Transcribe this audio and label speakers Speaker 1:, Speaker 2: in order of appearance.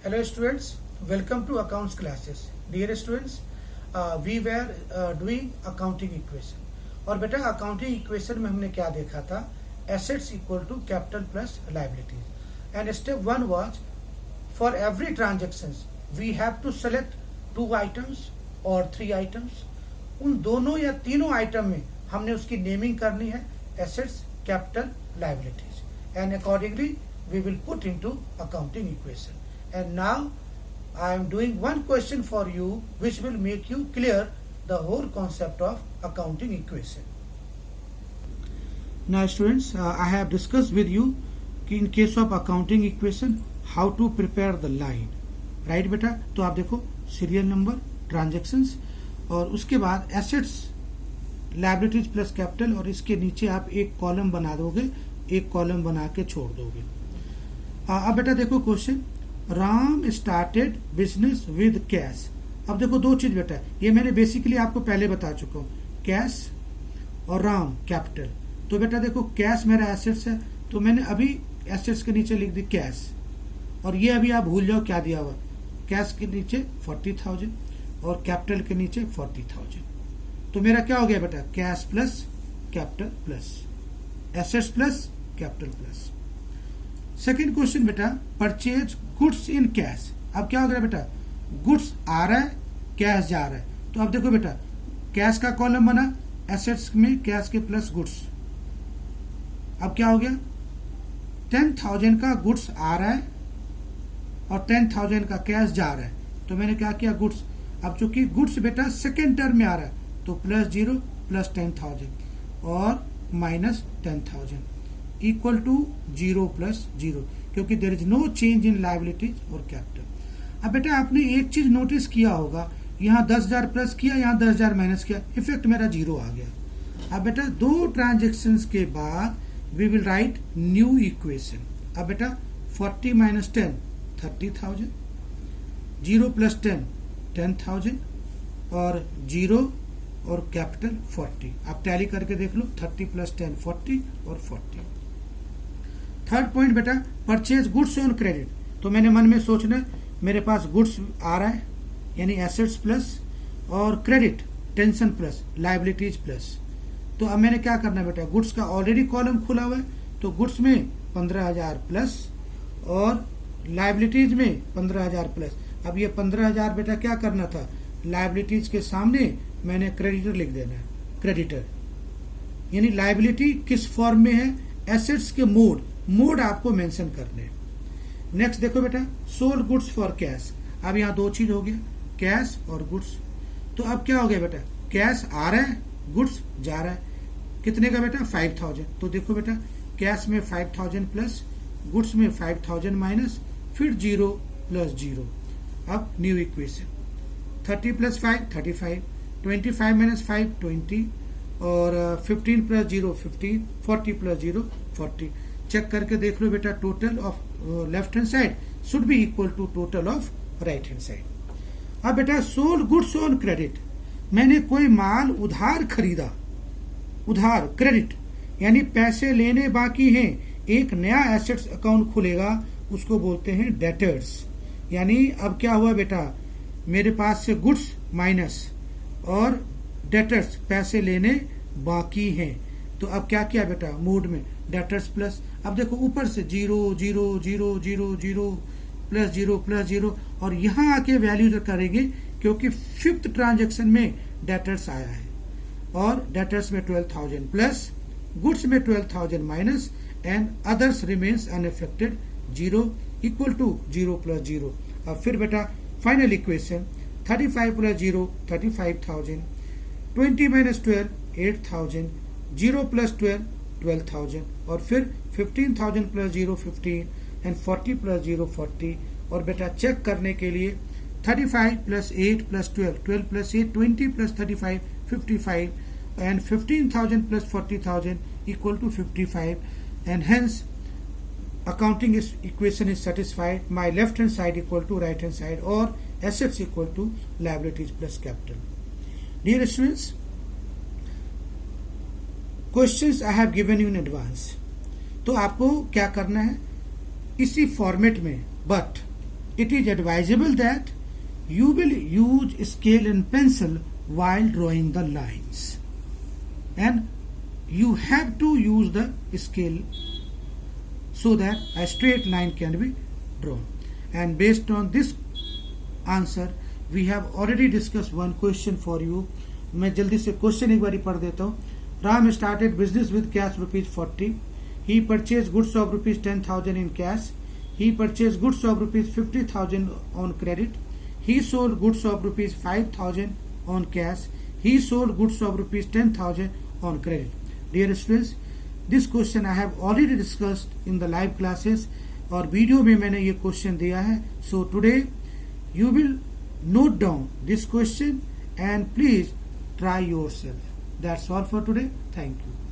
Speaker 1: Hello students, welcome to accounts classes. Dear students, we were doing accounting equation. और बेटा accounting equation में हमने क्या देखा था? Assets equal to capital plus liabilities. And step 1 was for every transactions we have to select 2 items or 3 items. उन दोनों या तीनों आइटम में हमने उसकी नेमिंग करनी है assets, capital, liabilities. And accordingly we will put into accounting equation. And now I am doing one question for you which will make you clear the whole concept of accounting equation. Now students, I have discussed with you in case of accounting equation how to prepare the line. Right बेटा? तो आप देखो serial number, transactions और उसके बाद assets, liabilities plus capital और इसके नीचे आप एक कॉलम बना दोगे, एक कॉलम बना के छोड़ दोगे. अब बेटा देखो question, Ram started business with cash. अब देखो दो चीज बेटा, ये मैंने बेसिकली आपको पहले बता चुका हूँ, कैश और राम कैपिटल. तो बेटा देखो कैश मेरा एसेट्स है, तो मैंने अभी एसेट्स के नीचे लिख दी कैश, और ये अभी आप भूल जाओ क्या दिया हुआ. कैश के नीचे 40,000 और कैपिटल के नीचे 40,000. तो मेरा क्या हो गया बेटा, cash plus capital plus assets plus capital plus. Second question बेटा, परचेज गुड्स इन कैश. अब क्या हो गया बेटा, गुड्स आ रहा है, कैश जा रहा है. तो अब देखो बेटा, कैश का कॉलम बना, एसेट्स में कैश के प्लस गुड्स. अब क्या हो गया, 10,000 का गुड्स आ रहा है और 10,000 का कैश जा रहा है. तो मैंने क्या किया, गुड्स. अब चूंकि गुड्स बेटा सेकेंड टर्म में आ रहा है, तो प्लस 0 प्लस 10,000 और माइनस 10,000 इक्वल टू 0 प्लस 0, क्योंकि there is no change in liabilities और कैपिटल. अब बेटा आपने एक चीज नोटिस किया होगा, यहाँ 10,000 प्लस किया, यहाँ 10,000 माइनस किया, इफेक्ट मेरा 0 आ गया. अब बेटा दो ट्रांजेक्शन्स के बाद we will write new equation. अब बेटा 40 माइनस 10 30,000, 0 प्लस 10 10,000 और 0 और कैपिटल 40. आप टैली करके देख लो, 30 प्लस 10 40 और 40. थर्ड पॉइंट बेटा, परचेज गुड्स ऑन क्रेडिट. तो मैंने मन में सोचना, मेरे पास गुड्स आ रहा है यानी एसेट्स प्लस, और credit tension plus liabilities plus. तो अब मैंने क्या करना है बेटा, गुड्स का ऑलरेडी कॉलम खुला हुआ है, तो गुड्स में 15,000 प्लस और लायबिलिटीज में 15,000 प्लस. अब ये 15,000 बेटा क्या करना था, लायबिलिटीज के सामने मैंने क्रेडिटर लिख देना है. क्रेडिटर यानी लायबिलिटी किस फॉर्म में है, एसेट्स के मोड आपको मेंशन करने हैं. नेक्स्ट देखो बेटा, सोल्ड गुड्स फॉर कैश. अब यहाँ दो चीज हो गया, कैश और गुड्स. तो अब क्या हो गया बेटा, कैश आ रहा है, गुड्स जा रहा है. कितने का बेटा, 5,000. तो देखो बेटा, कैश में 5,000 प्लस, गुड्स में 5,000 माइनस, फिर 0 प्लस 0. अब न्यू इक्वेशन, 30 प्लस 5 35, 25 माइनस 5 20 और 15 प्लस 0 15, 40 प्लस 0 40. चेक करके देख लो बेटा, total of left hand side should be equal to total of right hand side. अब बेटा सोल्ड गुड्स ऑन क्रेडिट, मैंने कोई माल उधार खरीदा, उधार क्रेडिट यानी पैसे लेने बाकी हैं, एक नया एसेट्स अकाउंट खुलेगा, उसको बोलते हैं डेटर्स. यानी अब क्या हुआ बेटा, मेरे पास से गुड्स माइनस और डेटर्स पैसे लेने बाकी हैं. तो अब क्या किया बेटा, मोड में डेटर्स प्लस. अब देखो ऊपर से 0 0 0 0 0 प्लस 0 प्लस 0 और यहाँ आके वैल्यू करेंगे, क्योंकि फिफ्थ ट्रांजेक्शन में डेटर्स आया है, और डेटर्स में 12,000 प्लस, गुड्स में 12,000 minus and others remains unaffected 0 equal to 0 plus 0. अब फिर बेटा final equation, 35 plus 0 35,000, 20 minus 12 8,000, 0 plus 12 12,000 और फिर 15,000 प्लस 0 15 एंड 40 प्लस 0 40. और बेटा चेक करने के लिए 35 plus 8 plus 12 12 plus 8 20 plus 35 55 and 15,000 plus 40,000 equal to 55. And hence accounting equation is satisfied. My left hand side equal to right hand side or assets equal to liabilities plus capital. Dear students, questions I have given you in advance. तो आपको क्या करना है, इसी format में, but it is advisable that you will use scale and pencil while drawing the lines, and you have to use the scale so that a straight line can be drawn. And based on this answer we have already discussed one question for you. मैं जल्दी से question एक बारी पढ़ देता हूँ. Ram started business with cash ₹40. He purchased goods of ₹10,000 in cash. He purchased goods of ₹50,000 on credit. He sold goods of ₹5,000 on cash. He sold goods of ₹10,000 on credit. Dear students, this question I have already discussed in the live classes और video में मैंने ये question दिया है. So today you will note down this question and please try yourself. That's all for today. Thank you.